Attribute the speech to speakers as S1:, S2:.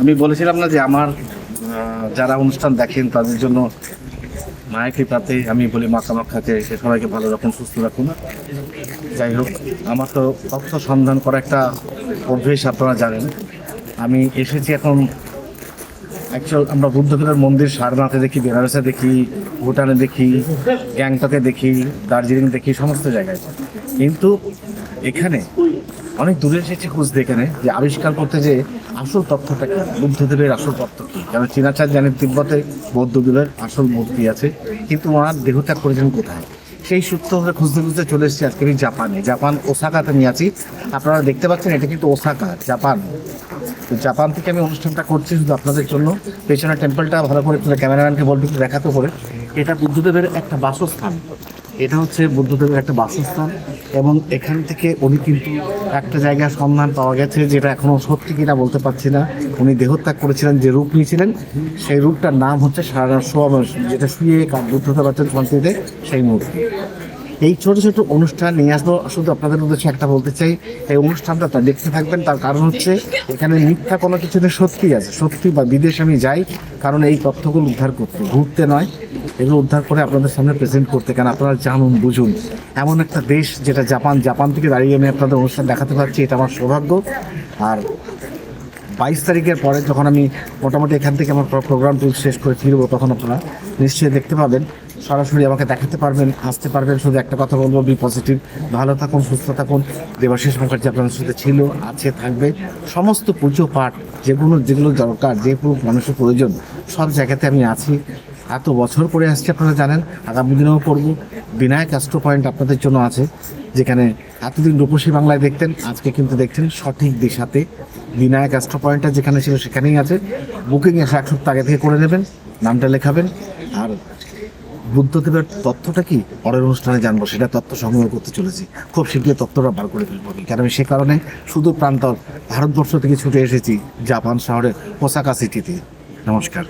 S1: আমি বলেছিলাম না যে আমার যারা অনুষ্ঠান দেখেন তাদের জন্য মায়ের কৃপাতে আমি বলি মা কামাখ্যাকে সবাইকে ভালো রকম সুস্থ রাখুন। যাই হোক, আমার তো তথ্য সন্ধান করা একটা অভ্যেস, আপনারা জানেন। আমি এসেছি এখন অ্যাকচুয়াল আমরা বুদ্ধদেবের মন্দির সারনাথে দেখি, বেনারসে দেখি, ভুটানে দেখি, গ্যাংটকে দেখি, দার্জিলিং দেখি, সমস্ত জায়গায়। কিন্তু এখানে অনেক দূরে এসেছি খুঁজতে, এখানে যে আবিষ্কার করতে যে আসল তথ্যটা কি, বুদ্ধদেবের আসল তথ্য কি। কারণ চীনাচার জানেন তিব্বতে বৌদ্ধদেবের আসল মূর্তি আছে, কিন্তু ওনার দেহত্যাগ করেছেন কোথায়, সেই সূত্র ধরে খুঁজতে খুঁজতে চলে এসেছি আজকে আমি জাপান ওসাকাতে নিয়ে আছি। আপনারা দেখতে পাচ্ছেন এটা কিন্তু ওসাকা, জাপান। তো জাপান থেকে আমি অনুষ্ঠানটা করছি শুধু আপনাদের জন্য। পেছনের টেম্পলটা ভালো করে ক্যামেরাম্যানকে বলবো একটু দেখাতে করে। এটা বুদ্ধদেবের একটা বাসস্থান, এটা হচ্ছে বুদ্ধদেবের একটা বাসস্থান। এবং এখান থেকে উনি কিন্তু একটা জায়গার সন্ধান পাওয়া গেছে, যেটা এখনও সত্যি কিনা বলতে পারছি না। উনি দেহত্যাগ করেছিলেন, যে রূপ নিয়েছিলেন সেই রূপটার নাম হচ্ছে সারানাথ, যেটা শুয়ে বুদ্ধদেব আছেন শান্তিতে, সেই মূর্তি। এই ছোট ছোট অনুষ্ঠান নিয়ে আসবো শুধু আপনাদের উদ্দেশ্যে একটা বলতে চাই, এই অনুষ্ঠানটা দেখতে থাকবেন। তার কারণ হচ্ছে এখানে মিথ্যা কোনো কিছুতে সত্যি আছে, সত্যি বা বিদেশে আমি যাই কারণ এই তথ্যগুলো উদ্ধার করতে, ঘুরতে নয়, এগুলো উদ্ধার করে আপনাদের সামনে প্রেজেন্ট করতে। কারণ আপনারা জানুন, বুঝুন, এমন একটা দেশ যেটা জাপান থেকে দাঁড়িয়ে আমি আপনাদের অনুষ্ঠান দেখাতে পারছি, এটা আমার সৌভাগ্য। আর 22 তারিখের পরে যখন আমি মোটামুটি এখান থেকে আমার প্রোগ্রাম শেষ করে ফিরবো, তখন আপনারা নিশ্চয়ই দেখতে পাবেন, সরাসরি আমাকে দেখাতে পারবেন, আসতে পারবেন। শুধু একটা কথা বলবো, বি পজিটিভ, ভালো থাকুন, সুস্থ থাকুন। দেবাশিস মুখার্জি আপনাদের সাথে ছিল, আছে, থাকবে। সমস্ত পুজো পাঠ যেগুলো দরকার, যে পুরো মানুষের প্রয়োজন, সব জায়গাতে আমি আছি। এত বছর পরে আসছি, আপনারা জানেন, আগামী দিনেও করব। বিনায়ক অ্যাস্ট্রো পয়েন্ট আপনাদের জন্য আছে, যেখানে এতদিন রূপসী বাংলায় দেখতেন, আজকে কিন্তু দেখছেন সঠিক দিশাতে। বিনায়ক অ্যাস্ট্রো পয়েন্টটা যেখানে ছিল সেখানেই আছে। বুকিং এসে 1 সপ্তাহ আগে থেকে করে নেবেন, নামটা লেখাবেন। আর বুদ্ধদেবের তথ্যটা কি পরের অনুষ্ঠানে জানবো, সেটা তথ্য সংগ্রহ করতে চলেছি। খুব শীঘ্রই তথ্যটা বার করে ফেলবো, কারণ সে কারণে শুধু প্রান্তর ভারতবর্ষ থেকে ছুটে এসেছি জাপান শহরের ওসাকা সিটিতে। নমস্কার।